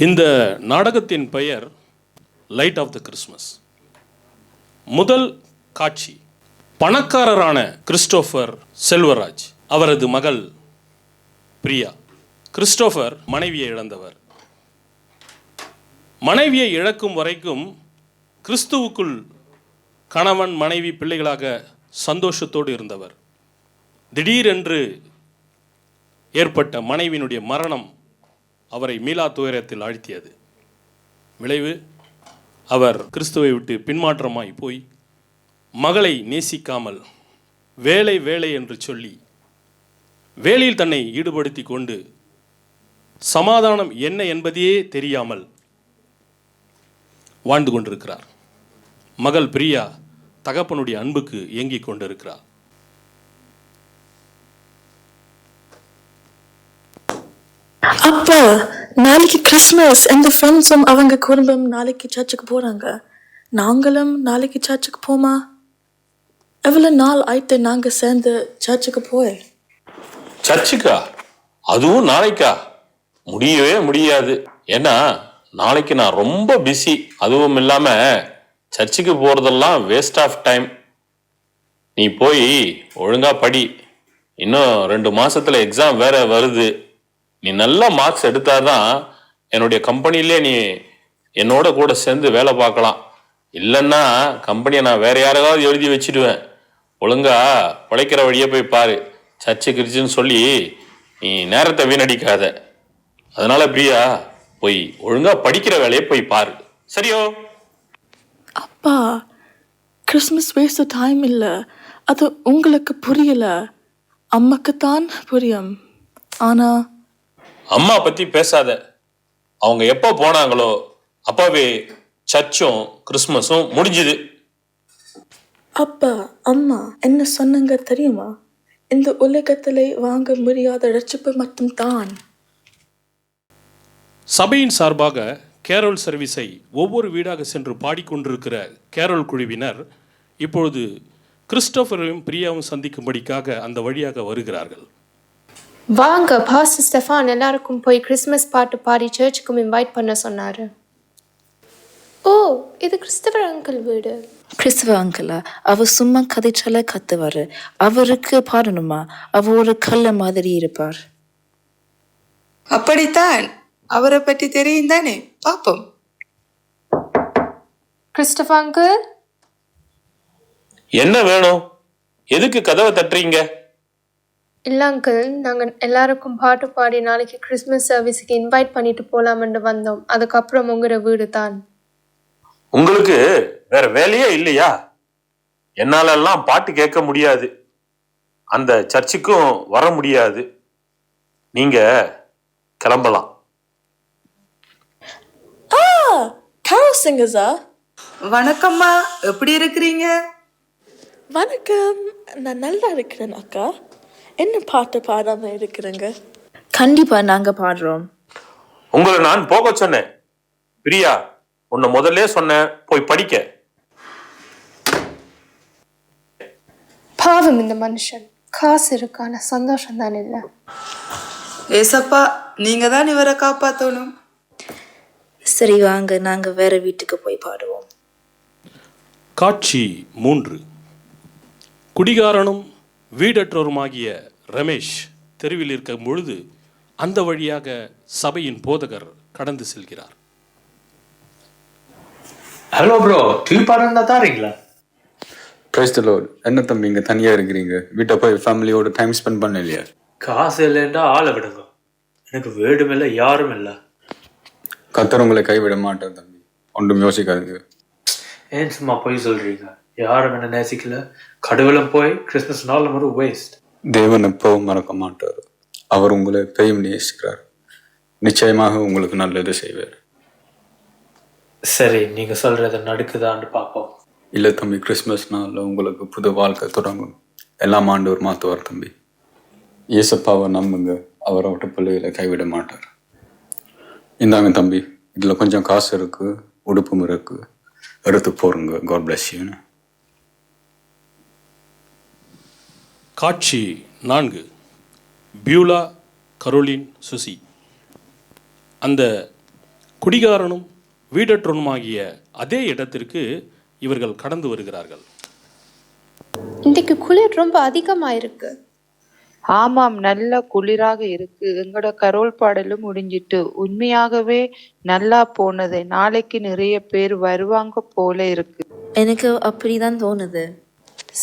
இந்த நாடகத்தின் பெயர் லைட் ஆஃப் த கிறிஸ்மஸ். முதல் காட்சி, பணக்காரரான கிறிஸ்டோபர் செல்வராஜ், அவரது மகள் பிரியா. கிறிஸ்டோபர் மனைவியை இழந்தவர். மனைவியை இழக்கும் வரைக்கும் கிறிஸ்துவுக்குள் கணவன் மனைவி பிள்ளைகளாக சந்தோஷத்தோடு இருந்தவர். திடீரென்று ஏற்பட்ட மனைவியினுடைய மரணம் அவரை மீளா துயரத்தில் ஆழ்த்தியது. விளைவு, அவர் கிறிஸ்துவை விட்டு பின்மாற்றமாய் போய் மகளை நேசிக்காமல் வேலை வேலை என்று சொல்லி வேலையில் தன்னை ஈடுபடுத்தி கொண்டு சமாதானம் என்ன என்பதையே தெரியாமல் வாழ்ந்து கொண்டிருக்கிறார். மகள் பிரியா தகப்பனுடைய அன்புக்கு ஏங்கிக் கொண்டிருக்கிறார். அப்பா, நாளைக்கு கிறிஸ்மஸ். எந்த ஃப்ரெண்ட்ஸும் அவங்க குடும்பம் நாளைக்கு சர்ச்சுக்கு போறாங்க. நாங்களும் நாளைக்கு சர்ச்சுக்கு போமா? எவ்வளவு நாள் ஆயிட்டு நாங்க சேர்ந்து சர்ச்சுக்கு போய். சர்ச்சுக்கா? அதுவும் நாளைக்கா? முடியவே முடியாது. ஏன்னா நாளைக்கு நான் ரொம்ப பிஸி. அதுவும் இல்லாம சர்ச்சுக்கு போறதெல்லாம் வேஸ்ட் ஆஃப் டைம். நீ போய் ஒழுங்கா படி. இன்னும் 2 மாசத்துல எக்ஸாம் வேற வருது. நீ நல்ல மார்க்ஸ் எடுத்தாதான் என்னுடைய கம்பெனிலே நீ என்னோட கூட சேர்ந்து வேலை பார்க்கலாம். இல்லைன்னா கம்பெனியை நான் வேற யாராவது எழுதி வச்சிடுவேன். ஒழுங்கா பிழைக்கிற வழியே போய் பாரு. சர்ச்சை கிரிச்சுன்னு சொல்லி நீ நேரத்தை வீணடிக்காத. அதனால பிரியா, போய் ஒழுங்கா படிக்கிற வேலையை போய் பாரு. சரியோ? அப்பா, கிறிஸ்மஸ் வேஸ்ட் டைம் இல்லை. அது உங்களுக்கு புரியல, அம்மாக்குத்தான் புரியும். ஆனா அம்மா பத்தி பேசாத. அவங்க எப்போ போனாங்களோ அப்பவே சர்ச்சும் கிறிஸ்மஸும் முடிஞ்சுது. அப்பா, அம்மா என்ன சொன்னாங்க தெரியுமா? இந்த உலகத்திலே வாங்க முடியாத ரட்சிப்பு மட்டும்தான். சபையின் சார்பாக கேரோல் சர்வீஸை ஒவ்வொரு வீடாக சென்று பாடிக்கொண்டிருக்கிற கேரோல் குழுவினர் இப்பொழுது கிறிஸ்டோபரையும் பிரியாவும் சந்திக்கும்படிக்காக அந்த வழியாக வருகிறார்கள். வாங்க, பாஸ்டர் ஸ்டெஃபான் எல்லாருக்கும் போய் கிறிஸ்மஸ் பாட்டு பாடி சர்ச்சுக்கும் இன்வைட் பண்ண சொன்னாரு. ஓ, இது கிறிஸ்தவர் அங்கிள் வீடு. கிறிஸ்தவ அங்கிளா? அவர் சும்மா கதைச்சால கத்துவாரு. அவருக்கு பாடணுமா? அவர் ஒரு கல்ல மாதிரி இருப்பார். அப்படித்தான். அவரை பற்றி தெரியும் தானே? பாப்போம். கிறிஸ்டபர் அங்கிள், என்ன வேணும்? எதுக்கு கதவை தட்டுறீங்க? இல்லை அங்கிள், நாங்கள் எல்லாருக்கும் பாட்டு பாடி நாளைக்கு கிறிஸ்மஸ் சர்வீஸுக்கு இன்வைட் பண்ணிட்டு போலாம்னு வந்தோம். அதுக்கப்புறம் உங்களோட வீடு தான். உங்களுக்கு வேற வேலையே இல்லையா? என்னாலெல்லாம் பாட்டு கேட்க முடியாது, அந்த சர்ச்சுக்கும் வர முடியாது. நீங்க கிளம்பலாம். கேரோல் சிங்கர்ஸா? வணக்கம்மா, எப்படி இருக்கிறீங்க? வணக்கம், நான் நல்லா இருக்கிறேன் அக்கா. என்ன பாட்டு பாடாம இருக்கிறேங்க? கண்டிப்பா நாங்க பாடுறோம். உங்களை நான் போக சொன்னேன். பிரியா, உன்னை முதல்ல சொன்னேன் போய் படிக்க. பாவம் இந்த மனுஷன். காசு இருக்கான சந்தோஷம் தான் இல்லை. ஏசப்பா, நீங்க தான் இவரை காப்பாத்தணும். சரி வாங்க, நாங்க வேற வீட்டுக்கு போய் பாடுவோம். காட்சி 3. குடிகாரனும் வீடற்றோருமாகிய ரமேஷ் தெருவில் இருக்கும் பொழுது அந்த வழியாக சபையின் போதகர் கடந்து செல்கிறார். ஹலோ ப்ரோ, டீ பாடம் தான் தாரீங்களா? Price the Lord. என்ன தம்பி இங்க தனியா இருக்கிறீங்க? வீட்டை போய் ஃபேமிலியோட டைம் ஸ்பெண்ட் பண்ண இல்லையா? காசு இல்லைன்னா ஆளை விடுங்க. எனக்கு வீடும் இல்லை, யாரும் இல்லை. கர்த்தர் உங்களை கைவிட மாட்டார் தம்பி, ஒன்றும் யோசிக்காதீங்க. ஏன் சும்மா போய் சொல்றீங்க? யாரும் என்ன நேசிக்கல. கடவுளும் போய் கிறிஸ்மஸ் நாள் ஒரு வேஸ்ட். தேவன் எப்பவும் மறக்க மாட்டார். அவர் உங்களை எப்பயும் நேசிக்கிறார். நிச்சயமாக உங்களுக்கு நல்லது செய்வார். சரி, நீங்க சொல்றத நடக்குதான்னு பார்ப்போம். இல்லை தம்பி, கிறிஸ்மஸ் நாளில் உங்களுக்கு புது வாழ்க்கை தொடங்கும். எல்லாம் ஆண்டவர் மாற்றுவார் தம்பி. இயேசப்பாவை நம்புங்க, அவரோட பிள்ளைகளை கைவிட மாட்டார். இந்தாங்க தம்பி, இதில் கொஞ்சம் காசு இருக்கு, உடுப்பும் இருக்கு, எடுத்து போருங்க. God plus you. காட்சி 4. Beulah, Caroline, Susie. அந்த குடிகாரனும் வீடற்றனுமாகிய அதே இடத்திற்கு இவர்கள் கடந்து வருகிறார்கள். இன்றைக்கு குளிர் ரொம்ப அதிகமா இருக்கு. ஆமாம், நல்ல குளிராக இருக்கு. எங்களோட கரோல் பாடலும் முடிஞ்சிட்டு. உண்மையாகவே நல்லா போனது. நாளைக்கு நிறைய பேர் வருவாங்க போல இருக்கு. எனக்கு அப்படிதான் தோணுது.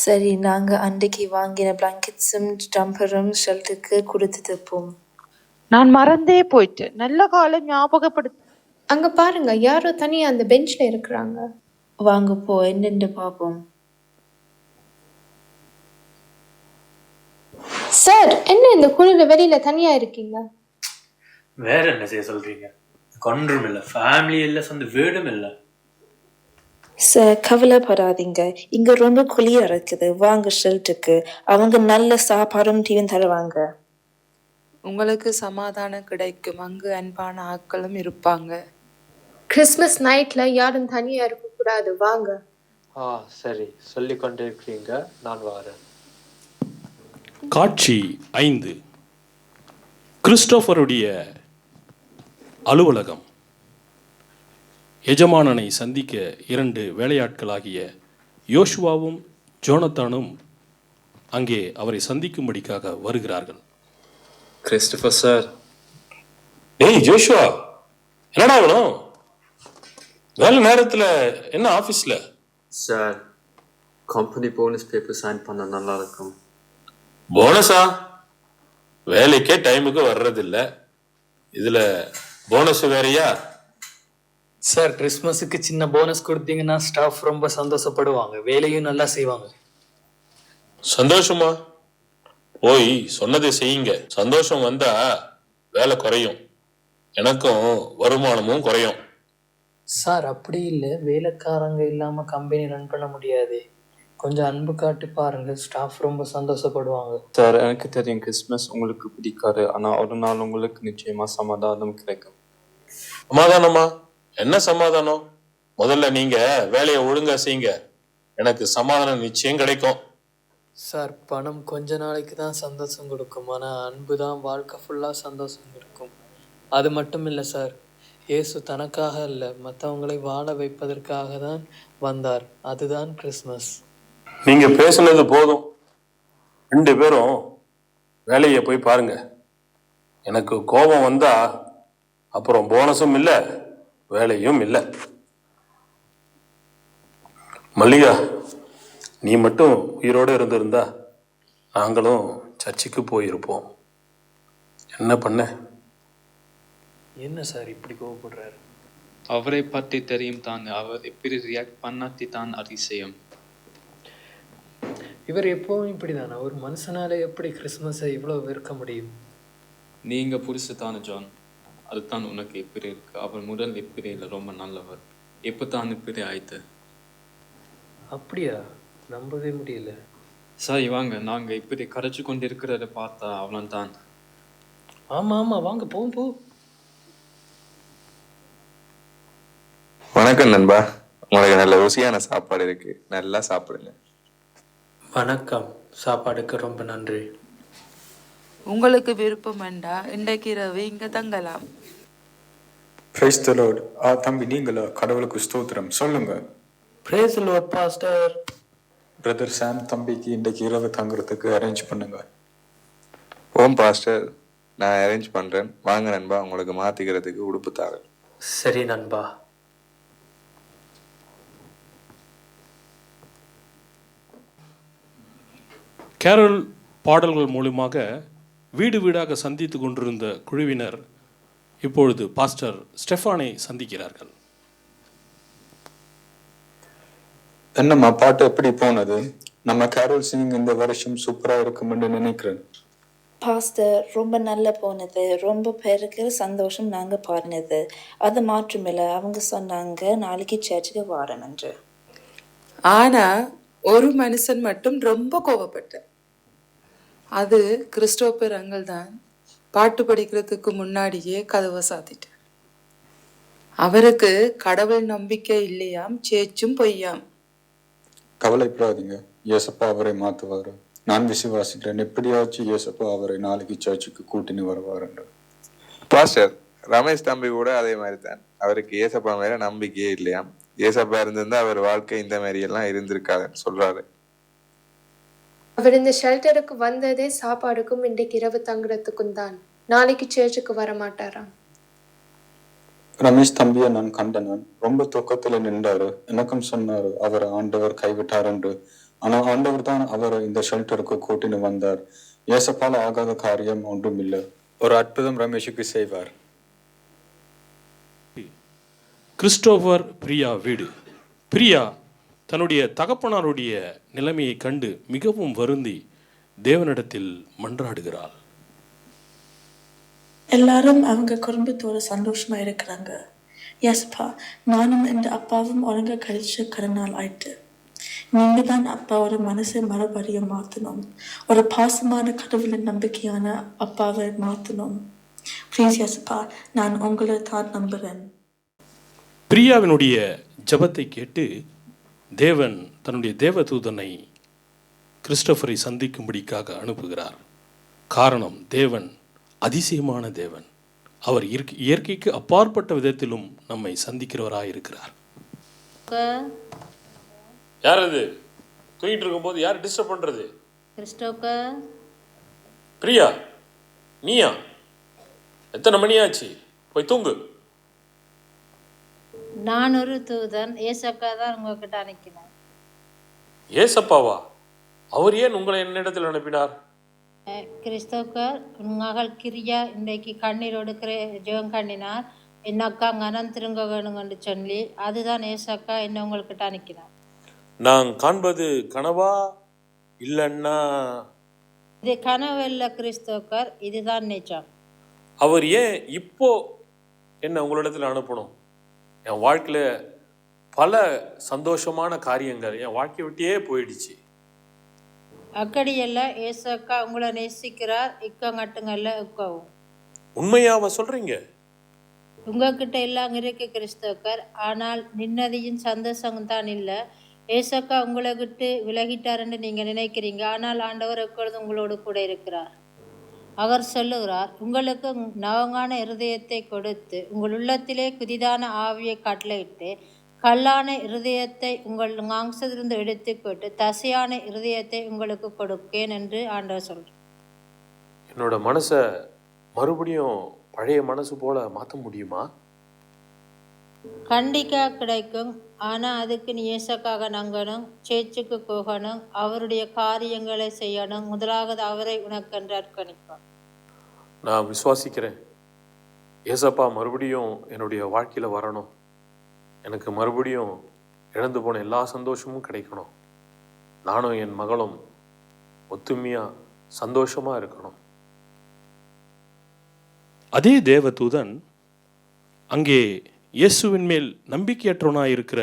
சரி, நாங்க அன்றைக்கு வாங்கின பிளாங்கெட்ஸும் ஜம்பரும் ஷெல்ட்டுக்கு கொடுத்து தப்போம். நான் மறந்தே போயிட்டேன். நல்ல காலம் ஞாபகப்படுத்த. அங்க பாருங்க, யாரோ தனியா அந்த பெஞ்ச்ல இருக்கிறாங்க. வாங்க போ என்னென்று பார்ப்போம். சார், என்ன இந்த குளிர வெளியில தனியா இருக்கீங்க? வேற என்ன செய்ய சொல்றீங்க? கொன்றும் இல்லை, ஃபேமிலி இல்லை, சொந்த வீடும் இல்லை. சார், கவலைப்படாதீங்க. இங்க ரொம்ப குளிரா இருக்குது. வாங்க ஷெல்ட்டுக்கு. அவங்க நல்ல சாப்பாடும் டீயும் தருவாங்க. உங்களுக்கு சமாதானம் கிடைக்கும். அங்கு அன்பான ஆட்களும் இருப்பாங்க. கிறிஸ்மஸ் நைட்ல யாரும் தனியா இருக்க கூடாது. வாங்க. சரி, சொல்லி கொண்டிருக்கிறீங்க, நான் வரேன். காட்சி 5. கிறிஸ்டோபருடைய அலுவலகம். எஜமானனை சந்திக்க 2 வேலையாட்களாகிய யோசுவாவும் ஜோனத்தானும் அங்கே அவரை சந்திக்கும்படிக்காக வருகிறார்கள். Christopher sir. டேய் ஜோஷுவா, என்னடா வேணும்? வேலை நேரத்தில் என்ன ஆஃபீஸில்? Sir, company bonus paper sign பண்ண நல்லா இருக்கும். போனஸா? வேலைக்கே டைமுக்கு வர்றதில்ல, இதுல போனஸ் வேறையா? சார், கிறிஸ்மஸுக்கு சின்ன போனஸ் கொடுத்தீங்கன்னா ஸ்டாஃப் ரொம்ப சந்தோஷப்படுவாங்க, வேலையும் நல்லா செய்வாங்க. சந்தோஷமா? போய் சொன்னதை செய்யுங்க. சந்தோஷம் வந்தா வேலை குறையும், எனக்கும் வருமானமும் குறையும். சார், அப்படி இல்லை, வேலைக்காரங்க இல்லாம கம்பெனி ரன் பண்ண முடியாது. கொஞ்சம் அன்பு காட்டி பாருங்க, ஸ்டாஃப் ரொம்ப சந்தோஷப்படுவாங்க. சார், எனக்கு தெரியும் கிறிஸ்மஸ் உங்களுக்கு பிடிக்காது, ஆனா ஒரு நாள் உங்களுக்கு நிச்சயமா சமாதானம் கிடைக்கும். சமாதானமா? என்ன சமாதானம்? முதல்ல நீங்க வேலையை ஒழுங்கா செய்யுங்க, எனக்கு சமாதானம் நிச்சயம் கிடைக்கும். சார், பணம் கொஞ்ச நாளைக்கு தான் சந்தோஷம் கொடுக்கும், ஆனா அன்பு தான் வாழ்க்கை ஃபுல்லா சந்தோஷம் கொடுக்கும். அது மட்டும் இல்லை சார், இயேசு தனக்காக இல்லை, மற்றவங்களை வாழ வைப்பதற்காக தான் வந்தார். அதுதான் கிறிஸ்மஸ். நீங்க பேசுனது போதும். 2 பேரும் வேலையை போய் பாருங்க. எனக்கு கோபம் வந்தா அப்புறம் போனஸும் இல்லை, வேலையும் இல்லை. மல்லிகா, நீ மட்டும் உயிரோடு இருந்திருந்தா நாங்களும் சர்ச்சுக்கு போயிருப்போம். என்ன பண்ண? என்ன சார் இப்படி கோவப்படுறாரு? அவரை பற்றி தெரியும் தான், அவர் எப்படி ரியாக்ட் பண்ணாத்தி தான் அதிசயம். இவர் எப்பவும் இப்படிதானா? ஒரு மனுஷனால எப்படி கிறிஸ்மஸை இவ்வளோ வெறுக்க முடியும்? நீங்க புதுசு தானே ஜான், அதுதான் உனக்கு எப்படி இருக்கு. அவர் முதல் எப்படி இல்லை, ரொம்ப நல்லவர். எப்போ தான் இப்படி ஆயிட்டு? அப்படியா? நம்பவே முடியல. சரி வாங்க, நாங்க இப்படி கரைச்சு கொண்டு இருக்கிறத பார்த்தா அவன் தான். ஆமா ஆமா, வாங்க போவோம் போ. வணக்கம் நண்பா, உங்களுக்கு நல்ல ருசியான சாப்பாடு இருக்கு, நல்லா சாப்பிடுங்க. வணக்கம், சாப்பாடுக்கு ரொம்ப நன்றி. உங்களுக்கு விருப்பம் வேண்டா இன்றைக்கு இரவு இங்க தங்கலாம். Price the Lord. தம்பி, நீங்களா? கடவுளுக்கு ஸ்தோத்திரம். சொல்லுங்க. Price the Lord pastor. Brother சாம் தம்பிக்கு இன்றைக்கு இரவு தங்குறதுக்கு அரேஞ்ச் பண்ணுங்க. ஓம் பாஸ்டர், நான் அரேஞ்ச் பண்றேன். வாங்க நண்பா, உங்களுக்கு மாத்திக்கிறதுக்கு உடுப்பு தாங்க. சரி நண்பா. கேரல் பாடல்கள் மூலமாக வீடு வீடாக சந்தித்து கொண்டிருந்த குழுவினர் இப்பொழுது பாஸ்டர் ஸ்டெஃபானை சந்திக்கிறார்கள். என்னம்மா, பாட்டு எப்படி போனது? நம்ம கேரோல் சிங்கிங் இந்த வருஷம் சூப்பரா இருக்கும்னு நினைக்கிறேன். பாஸ்டர், ரொம்ப நல்லா போனது. ரொம்ப பேருக்கு சந்தோஷம் நாங்க பாடினது. அது மாற்றமில்லை, அவங்க சொன்னாங்க நாளைக்கு சர்ச்சுக்கு வரேன் என்று. ஆனா ஒரு மனுஷன் மட்டும் ரொம்ப கோபப்பட்டார். அது கிறிஸ்டோபர் அங்கிள் தான். பாட்டு படிக்கிறதுக்கு முன்னாடியே கதவை சாத்திட்டார். அவருக்கு கடவுள் நம்பிக்கை இல்லையாம், சேச்சும் பொய்யாம். கவலைப்படாதீங்க, இயேசப்பா அவரை மாத்துவாரு. நான் விசுவாசிக்கிறேன், எப்படியாச்சும் இயேசப்பா அவரை நாளைக்கு சர்ச்சுக்கு கூட்டின்னு வருவார். பாஸ்டர், ரமேஷ் தம்பி கூட அதே மாதிரி தான். அவருக்கு ஏசப்பா மேல நம்பிக்கையே இல்லையாம். ஏசப்பா இருந்திருந்தா அவர் வாழ்க்கை இந்த மாதிரி எல்லாம் இருந்திருக்காதுன்னு சொல்றாரு. அவர் இந்த ஷெல்டருக்கு வந்ததே சாப்பாடுக்கும் இன்றைக்கு இரவு தங்குறதுக்கும் தான். நாளைக்கு சர்ச்சுக்கு வர மாட்டாராம். ரமேஷ் தம்பியை நான் கண்டனன். ரொம்ப துக்கத்துல நின்றாரு. எனக்கும் சொன்னாரு அவர் ஆண்டவர் கைவிட்டார் என்று. ஆனா ஆண்டவர் தான் அவரை இந்த ஷெல்டருக்கு கூட்டின்னு வந்தார். ஏசப்பால ஆகாத காரியம் ஒன்றும் இல்லை. ஒரு அற்புதம் ரமேஷுக்கு செய்வார். கிறிஸ்டோபர் பிரியா வீடு. பிரியா தன்னுடைய தகப்பனாருடைய நிலைமையை கண்டு மிகவும் வருந்தி தேவனிடத்தில் மன்றாடுகிறாள். எல்லாரும் அவங்க குடும்பத்தோட சந்தோஷமா இருக்கிறாங்க. ஏசப்பா, நானும் இந்த அப்பாவும் ஒழுங்கா கழிச்சு கடனால் ஆயிட்டு. நீங்க தான் அப்பாவோட மனசை மறுபடியும் மாற்றணும். ஒரு பாசமான கடவுளின் நம்பிக்கையான அப்பாவை மாற்றணும். ப்ளீஸ் ஏசப்பா, நான் உங்களை தான் நம்புறேன். பிரியாவினுடைய ஜெபத்தை கேட்டு தேவன் தன்னுடைய தேவதூதனை கிறிஸ்டோபரை சந்திக்கும்படிக்காக அனுப்புகிறார். காரணம், தேவன் அதிசயமான தேவன். அவர் இயற்கைக்கு அப்பாற்பட்ட விதத்திலும் நம்மை சந்திக்கிறவராக இருக்கிறார். யார் அது? தூங்கிட்டு இருக்கும்போது யார் டிஸ்டர்ப் பண்றது? பிரியா, நீயா? எத்தனை மணி ஆச்சு? போய் தூங்கு. நான் ஒரு தூதன். ஏசப்பா தான் உங்ககிட்ட அனுப்பினார். ஏசப்பாவா? அவர் ஏன் உங்களை என்னிடத்தில் அனுப்பினார்? கிறிஸ்தோக்கர், உன் மகள் கிரியா இன்றைக்கு கண்ணீர் எடுக்கிற ஜெபம் கண்ணினார். என் அக்கா கனம் திருங்க வேணுங்கன்னு சொல்லி அதுதான் ஏசக்கா என்ன உங்கள்கிட்ட அனுப்பினார். நான் காண்பது கனவா இல்லைன்னா? இது கனவு இல்லை கிறிஸ்தோக்கர், இதுதான் நிஜம். அவர் ஏன் இப்போ என்ன உங்களிடத்தில் அனுப்பணும்? என் வாழ்க்கையில் பல சந்தோஷமான காரியங்கள் என் வாழ்க்கையை விட்டே போயிடுச்சு. அக்கடியெல்லாம் ஏசக்கா உங்களை நேசிக்கிறார். இக்கங்கட்டுங்கல்ல இக்கவும். உண்மையாவ சொல்றீங்க? உங்ககிட்ட எல்லாம் இருக்கு கிறிஸ்தோக்கர், ஆனால் நிம்மதியும் சந்தோஷம் தான் இல்லை. ஏசக்கா உங்களை விட்டு விலகிட்டாருன்னு நீங்க நினைக்கிறீங்க, ஆனால் ஆண்டவர் எப்பொழுதும் உங்களோடு கூட இருக்கிறார். அவர் சொல்லுகிறார், உங்களுக்கு நவங்கான இருதயத்தை கொடுத்து உங்கள் உள்ளத்திலே புதிதான ஆவியை கட்டளையிட்டு கல்லான இருதயத்தை உங்கள் மாம்சத்திலிருந்து எடுத்துக்கொண்டு தசையான இருதயத்தை உங்களுக்கு கொடுக்கேன் என்று ஆண்டவர் சொல்றார். என்னோட மனசை மறுபடியும் பழைய மனசு போல மாற்ற முடியுமா? கண்டிக்கா கிடைக்கும். ஆனால் அதுக்கு நீ ஏசக்காக நங்கணும், சேர்ச்சுக்கு போகணும், அவருடைய காரியங்களை செய்யணும். முதலாவது அவரை உனக்கென்று அர்ப்பணிப்பார். நான் விசுவாசிக்கிறேன். ஏசப்பா மறுபடியும் என்னுடைய வாழ்க்கையில் வரணும். எனக்கு மறுபடியும் இழந்து போன எல்லா சந்தோஷமும் கிடைக்கணும். நானும் என் மகளும் ஒத்துமையாக சந்தோஷமாக இருக்கணும். அதே தேவதூதன் அங்கே இயேசுவின் மேல் நம்பிக்கையற்றவனாய் இருக்கிற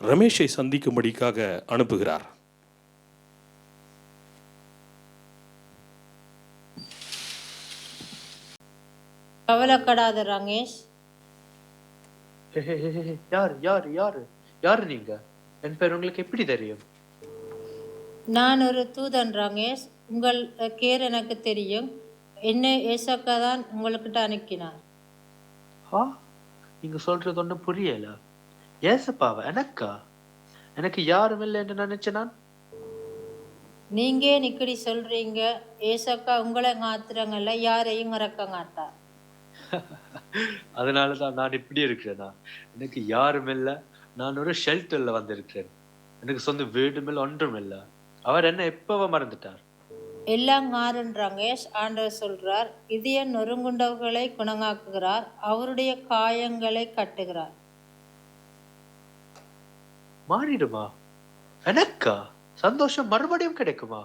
ரமேஷை சந்திக்கும்படிக்காக அனுப்புகிறார். கவலைப்படாத ரமேஷ். யார் யார் யார் யார் நீங்க? என் பேர் உங்களுக்கு எப்படி தெரியும்? நான் ஒரு தூதன் ரமேஷ். உங்கள் கேர் எனக்கு தெரியும். என்ன ஏசக்கா தான் உங்கள்கிட்ட அனுப்பினார். நீங்க சொல்றது ஒன்றும் புரியல. ஏசப்பாவா? எனக்கா? எனக்கு யாரும் இல்லை என்று நினைச்ச நான். நீங்க நிக்கடி சொல்றீங்க. ஏசக்கா உங்களை மாத்திரங்கள்ல யாரையும் இறக்க மாட்டார். அதனாலதான் நான் இப்படி இருக்கிறேனா? எனக்கு யாரும் இல்லை. நான் ஒரு ஷெல்டர்ல வந்திருக்கிறேன். எனக்கு சொந்த வீடும் இல்லை, ஒன்றும் இல்லை. அவர் என்ன எப்பவ மறந்துட்டார். எல்லாம் மாறுன் ரமேஷ். ஆண்டவர் சொல்றார், இதய நொறுங்குண்டவர்களை குணமாக்குகிறார், அவருடைய காயங்களை கட்டுகிறார். மாறிடுமா? எனக்கா சந்தோஷம் மறுபடியும் கிடைக்குமா?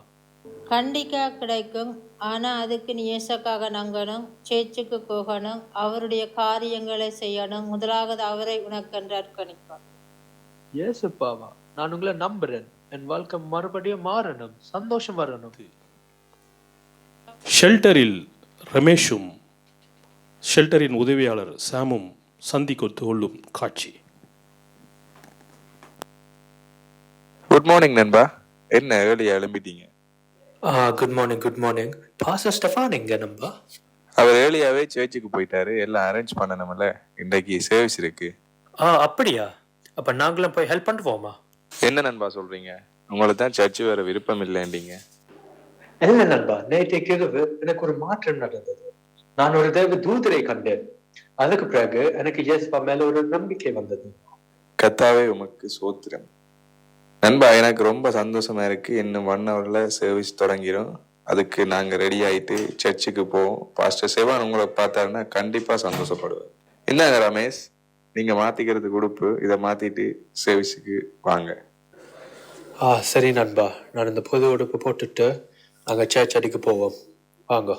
கண்டிக்கா கிடைக்கும். ஆனா அதுக்கு நீ ஏசக்காக நங்கணும், சேர்ச்சுக்கு போகணும், அவருடைய காரியங்களை செய்யணும். முதலாவது அவரை உனக்கென்று அர்ப்பணிப்பார். ஏசப்பாவா? நான் உங்களை நம்புறேன். என் வாழ்க்கை மறுபடியும் மாறணும், சந்தோஷம் வரணும். ஷெல்டரில் ரமேஷும் ஷெல்டரின் உதவியாளர் சாமும் சந்திக்க கொள்ளும் காட்சி. குட் மார்னிங் நண்பா. என்ன ஏர்லியா எழும்பிட்டீங்க? Good morning. Good morning. Pastor Stefan எங்க நண்பா? அவர் ஏர்லியாவே சர்ச்சுக்கு போயிட்டாரு. எல்லாம் அரேஞ்ச் பண்ணணும்ல. இன்றைக்கு சர்வீஸ் இருக்கு. அப்படியா? அப்ப நாங்களும் போய் ஹெல்ப் பண்ணுவோமா? என்ன நண்பா சொல்றீங்க? உங்களுக்கு தான் சர்ச்சு வேற விருப்பம் இல்லைன்றீங்க. இல்ல நண்பா, நேற்றைக்கு இரவு எனக்கு ஒரு மாற்றம் நடந்தது. நான் ஒரு தேவ தூதரை கண்டேன். அதுக்கு பிறகு எனக்கு இயேசுவா மேல ஒரு நம்பிக்கை வந்தது. கர்த்தாவே உமக்கு சோத்திரம். நண்பா, எனக்கு ரொம்ப சந்தோஷமா இருக்கு. இன்னும் 1 hourல சர்வீஸ் தொடங்கிடும். அதுக்கு நாங்க ரெடி ஆயிட்டு சர்ச்சுக்கு போவோம். பாஸ்டர் சிவான் உங்களை பார்த்தாருன்னா கண்டிப்பா சந்தோஷப்படுவார். இந்தாங்க ரமேஷ், நீங்க மாத்திக்கிறதுக்கு உடுப்பு, இதை மாத்திட்டு சர்வீஸுக்கு வாங்க. சரி நண்பா, நான் இந்த புது உடுப்பு போட்டுட்டு நாங்க சர்ச் அடிக்க போவோம். வாங்க.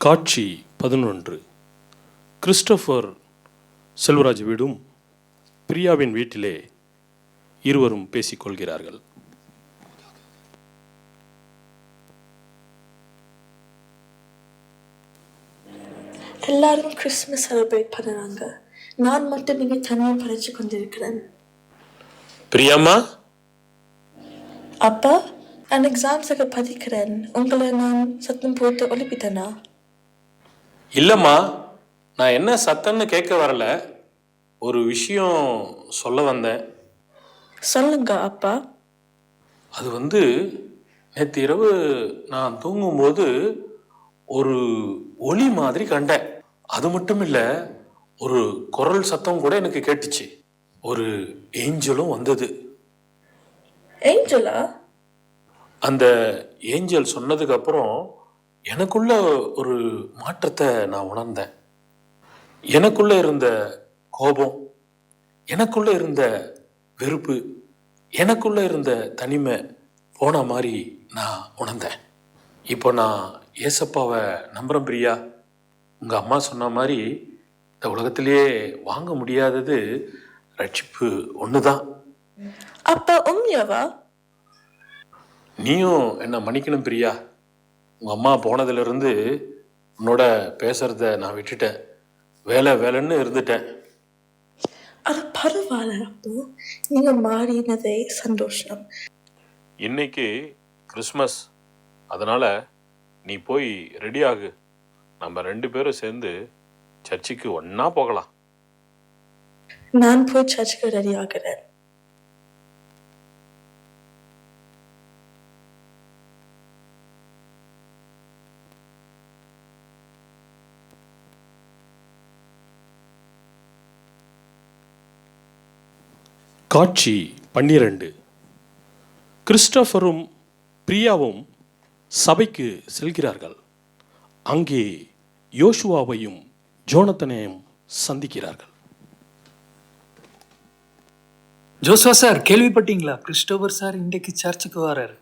காட்சி 11. கிறிஸ்டோபர் செல்வராஜ் வீடும் பிரியாவின் வீட்டிலே இருவரும் பேசிக்கொள்கிறார்கள். எல்லாரும் கிறிஸ்மஸ் செலிப்ரேட் பண்ணுறாங்க. நான் மட்டும் இங்கே தனியாக படிச்சு கொண்டிருக்கிறேன். பிரியாம்மா, அப்பா, நான் எக்ஸாம்ஸுக்கு படிக்கிறேன். உங்களை நான் சத்தம் போட்டு ஒழிப்பிட்டேனா? இல்லைம்மா, நான் என்ன சத்தம்னு கேட்க வரல, ஒரு விஷயம் சொல்ல வந்தேன். சொல்லுங்க அப்பா. அது நேற்று இரவு நான் தூங்கும்போது ஒரு ஒளி மாதிரி கண்டேன். அது மட்டும் இல்லை, ஒரு குரல் சத்தம் கூட எனக்கு கேட்டுச்சு. ஒரு ஏஞ்சலும் வந்தது. ஏஞ்சலா? அந்த ஏஞ்சல் சொன்னதுக்கு அப்புறம் எனக்குள்ள ஒரு மாற்றத்தை நான் உணர்ந்தேன். எனக்குள்ள இருந்த கோபம், எனக்குள்ள இருந்த வெறுப்பு, எனக்குள்ள இருந்த தனிமை போன மாதிரி நான் உணர்ந்தேன். இப்போ நான் ஏசப்பாவை நம்புறேன் பிரியா. உங்க அம்மா சொன்ன மாதிரி இந்த உலகத்திலேயே வாங்க முடியாதது ரட்சிப்பு ஒண்ணுதான். அப்பா உண்மையாவா? நீயும் என்ன மன்னிக்கணும் பிரியா. உங்க அம்மா போனதுலேருந்து உன்னோட பேசுறத நான் விட்டுட்டேன். வேலைன்னு இருந்துட்டேன். அது பரவாயில்ல அப்போ, நீங்க மாறினதே சந்தோஷம். இன்னைக்கு கிறிஸ்மஸ், அதனால நீ போய் ரெடி ஆகு. நம்ம 2 பேரும் சேர்ந்து சர்ச்சுக்கு ஒண்ணா போகலாம். நான் போய் சர்ச்சுக்கு ரெடி ஆகிறேன். காட்சி 12. கிறிஸ்டோபரும் பிரியாவும் சபைக்கு செல்கிறார்கள். அங்கே யோசுவாவையும் ஜோனத்தனையும் சந்திக்கிறார்கள். ஜோசுவா சார், கேள்விப்பட்டீங்களா? கிறிஸ்டோபர் சார் இன்றைக்கு சர்ச்சுக்கு வராரு.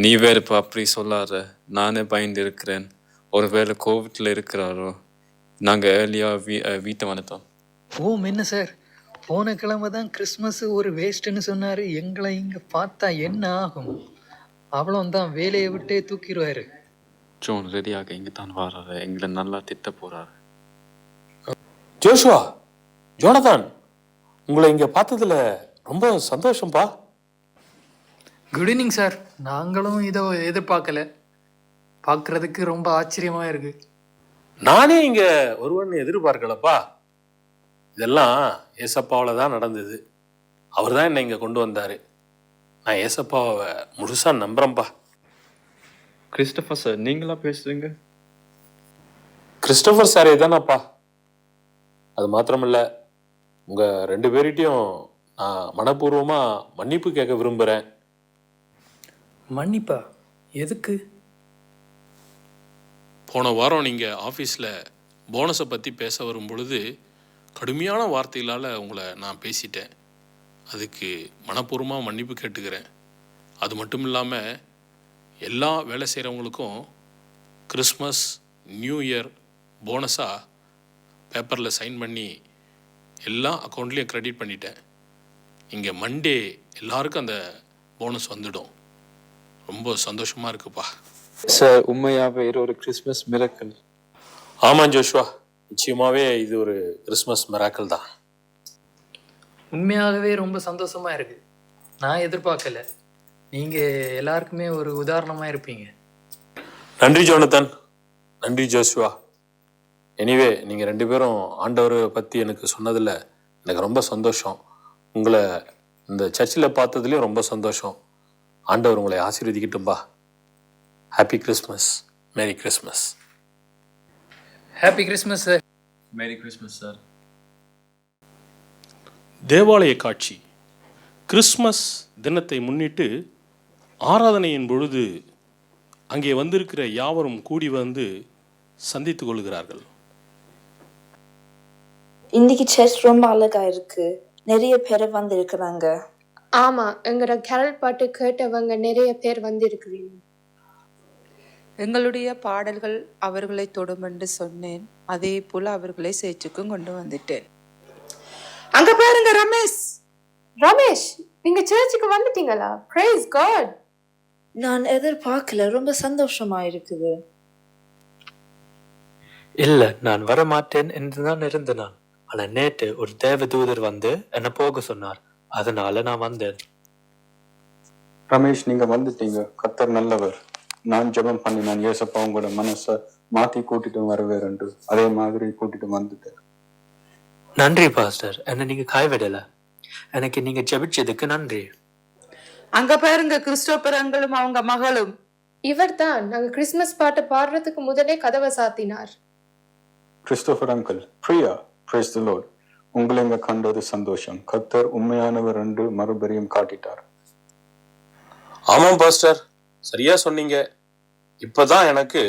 நீ வேறுப்பா அப்படி சொல்லாத, நானே பயந்து இருக்கிறேன். ஒருவேளை கோவிட்ல இருக்கிறாரோ. நாங்கள் ஏர்லியாக வீட்டை வந்துட்டோம். என்ன சார், போன கிழமை தான் கிறிஸ்மஸ் ஒரு வேஸ்ட்னு சொன்னாரு. எங்களை இங்க பார்த்தா என்ன ஆகும்? அவ்வளோதான், வேலையை விட்டே தூக்கிடுவாரு. ஜோன் ரெடியாக இங்கே தான் வராரு. எங்களை நல்லா திட்ட போறாரு. ஜோஷுவா, ஜோனதான், உங்களை இங்க பார்த்ததுல ரொம்ப சந்தோஷம்பா. Good evening sir. நாங்களும் இதை எதிர்பார்க்கல. பார்க்கறதுக்கு ரொம்ப ஆச்சரியமா இருக்கு. நானே இங்க ஒருவன் எதிர்பார்க்கலப்பா. இதெல்லாம் ஏசப்பாவில் தான் நடந்தது. அவர் தான் என்னை இங்கே கொண்டு வந்தார். நான் ஏசப்பாவை முழுசாக நம்புகிறேன்ப்பா. கிறிஸ்டோபர் சார், நீங்களா பேசுறீங்க? கிறிஸ்டோபர் சாரே தானப்பா. அது மாத்திரமில்ல, உங்கள் 2 பேர்கிட்டையும் நான் மனப்பூர்வமாக மன்னிப்பு கேட்க விரும்புகிறேன். மன்னிப்பா? எதுக்கு? போன வாரம் நீங்கள் ஆஃபீஸில் போனஸை பற்றி பேச வரும் பொழுது கடுமையான வார்த்தைகளால் உங்களை நான் பேசிட்டேன். அதுக்கு மனப்பூர்வமாக மன்னிப்பு கேட்டுக்கிறேன். அது மட்டும் இல்லாமல் எல்லா வேலை செய்கிறவங்களுக்கும் கிறிஸ்மஸ், நியூ இயர் போனஸாக பேப்பரில் சைன் பண்ணி எல்லா அக்கௌண்ட்லேயும் க்ரெடிட் பண்ணிட்டேன். இங்கே மண்டே எல்லாருக்கும் அந்த போனஸ் வந்துடும். ரொம்ப சந்தோஷமாக இருக்குப்பா. சார் உண்மையாகவே இது ஒரு கிறிஸ்மஸ் மிரக்கல். ஆமாம் ஜோஷ்வா, நிச்சயமாகவே இது ஒரு கிறிஸ்மஸ் மிராக்கிள் தான். உண்மையாகவே ரொம்ப சந்தோஷமாக இருக்குது. நான் எதிர்பார்க்கல. நீங்கள் எல்லாருக்குமே ஒரு உதாரணமாக இருப்பீங்க. நன்றி ஜோனத்தன், நன்றி ஜோஷ்வா. எனிவே நீங்கள் 2 பேரும் ஆண்டவரை பற்றி எனக்கு சொன்னதில் எனக்கு ரொம்ப சந்தோஷம். உங்களை இந்த சர்ச்சில் பார்த்ததுலேயும் ரொம்ப சந்தோஷம். ஆண்டவர் உங்களை ஆசீர்வதிக்கட்டும்பா. Happy Christmas, merry Christmas. Happy Christmas sir. Merry Christmas sir. தேவாலய காட்சி. கிறிஸ்மஸ் தினத்தை முன்னிட்டு ஆராதனையின் பொழுது அங்கே வந்திருக்கிற யாவரும் கூடி வந்து சந்தித்து கொள்கிறார்கள். இன்னைக்கு சர்ச் ரொம்ப அழகா இருக்கு. நிறைய பேர் வந்து இருக்கிறாங்க. ஆமா, எங்களோட கேரல் பாட்டு கேட்டவங்க நிறைய பேர் வந்து இருக்கிறீங்க. எங்களுடைய பாடல்கள் அவர்களை தொடும் என்று சொன்னேன். அதே போல அவர்களை சேர்ச்சுக்கும் கொண்டு வந்துட்டேன். அங்க பாருங்க ரமேஷ். ரமேஷ், நீங்க சர்ச்சுக்கு வந்துட்டீங்களா? Praise God. நான் எதிர்பார்க்கல, ரொம்ப சந்தோஷமா இருக்குது. இல்ல, நான் வரமாட்டேன் என்றுதான் இருந்தேன். ஆனா நேற்று ஒரு தேவதூதர் வந்து என்ன போக சொன்னார். அதனால நான் வந்தேன். ரமேஷ், நீங்க வந்துட்டீங்க. கர்த்தர் நல்லவர். நான் ஜெபம் பண்ணி நான் ஏசப்பா உங்களோட மனசை மாத்தி கூட்டிட்டு வருவேன். அதே மாதிரி கூட்டிட்டு வந்துட்டேன். நன்றி பாஸ்டர், என்ன நீங்க கைவிடல. எனக்கு நீங்க ஜெபிச்சதுக்கு நன்றி. அங்க பாருங்க கிறிஸ்டோபர் அங்கிளும் அவங்க மகளும். இவர் தான் நாங்க கிறிஸ்மஸ் பாட்டு பாடுறதுக்கு முதலே கதவை சாத்தினார். Christopher uncle, Priya, praise the Lord. உங்களை இங்க கண்டது சந்தோஷம். கர்த்தர் உண்மையானவர் என்று மறுபடியும் காட்டிட்டார். ஆமாம் பாஸ்டர், சரியா சொன்னீங்க. இப்பதான் எனக்கு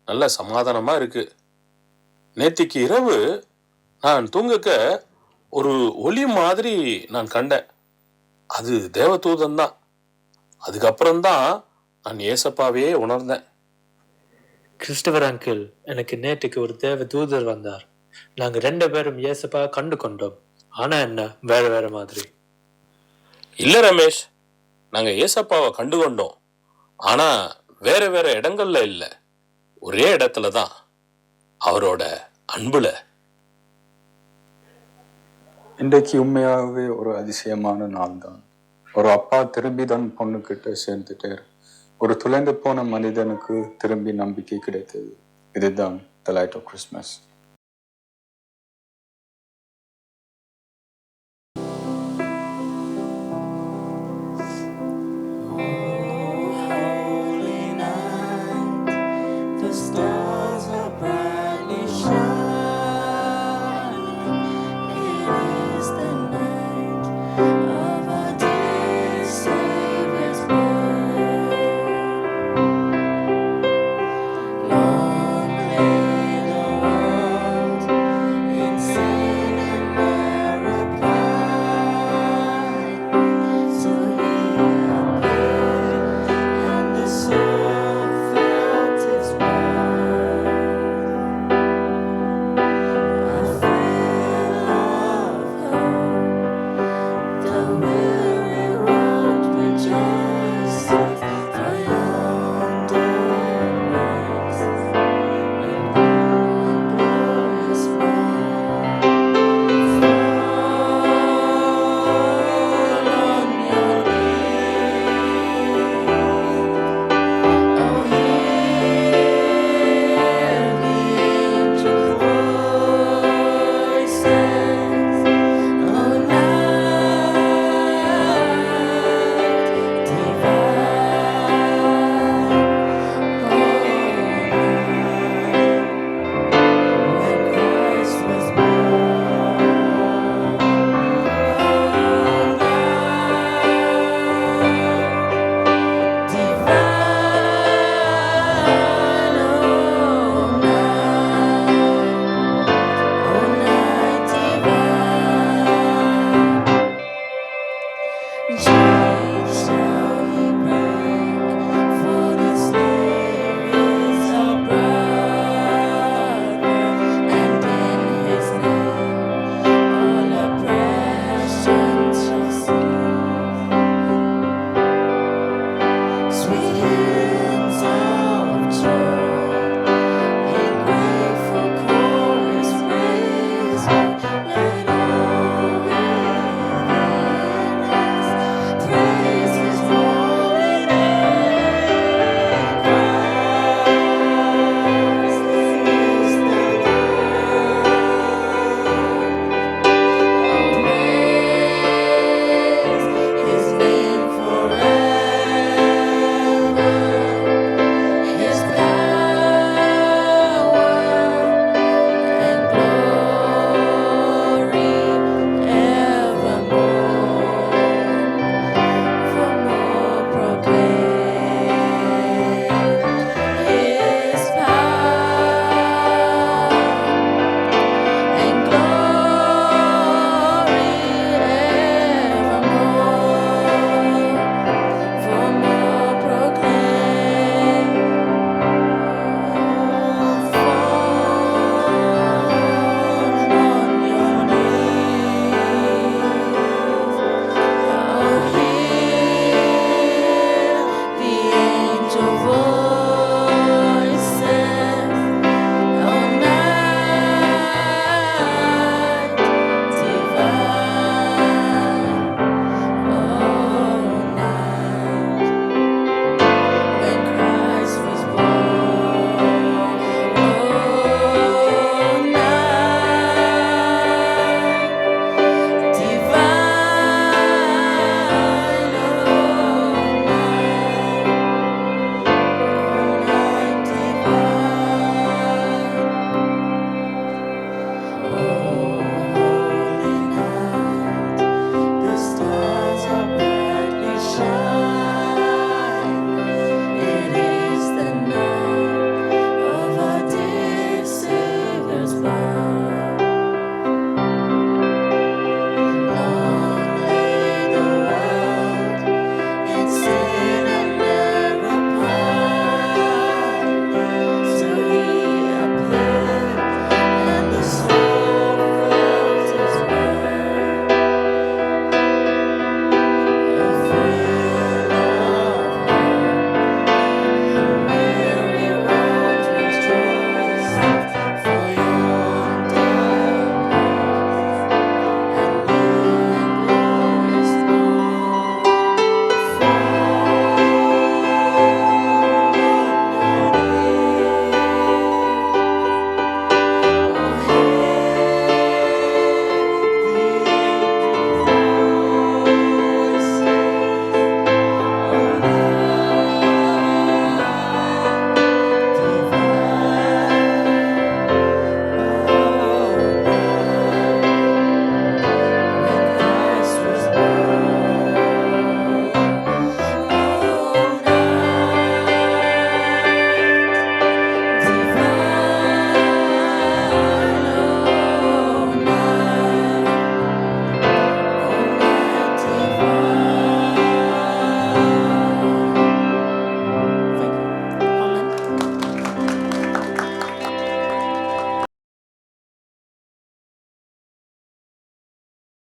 நல்ல சமாதானமா இருக்கு. நேத்திக்கு இரவு நான் தூங்கக்க ஒரு ஒளி மாதிரி நான் கண்டேன். அது தேவதூதன் தான். அதுக்கப்புறம்தான் நான் ஏசப்பாவே உணர்ந்தேன். கிறிஸ்டோபர் அங்கிள், எனக்கு நேற்றுக்கு ஒரு தேவ தூதர் வந்தார். நாங்க 2 பேரும் ஏசப்பா கண்டு கொண்டோம். ஆனா என்ன, வேற வேற மாதிரி. இல்ல ரமேஷ், நாங்க ஏசப்பாவை கண்டு கொண்டோம். ஆனா வேற வேற இடங்கள்ல இல்ல, ஒரே இடத்துல தான், அவரோட அன்புல. இன்றைக்கு உண்மையாகவே ஒரு அதிசயமான நாள் தான். ஒரு அப்பா திரும்பி தன் பொண்ணுகிட்ட சேர்ந்துட்டார். ஒரு துளைந்து போன மனிதனுக்கு திரும்பி நம்பிக்கை கிடைத்தது. இதுதான் த லைட் ஆஃப் கிறிஸ்மஸ்.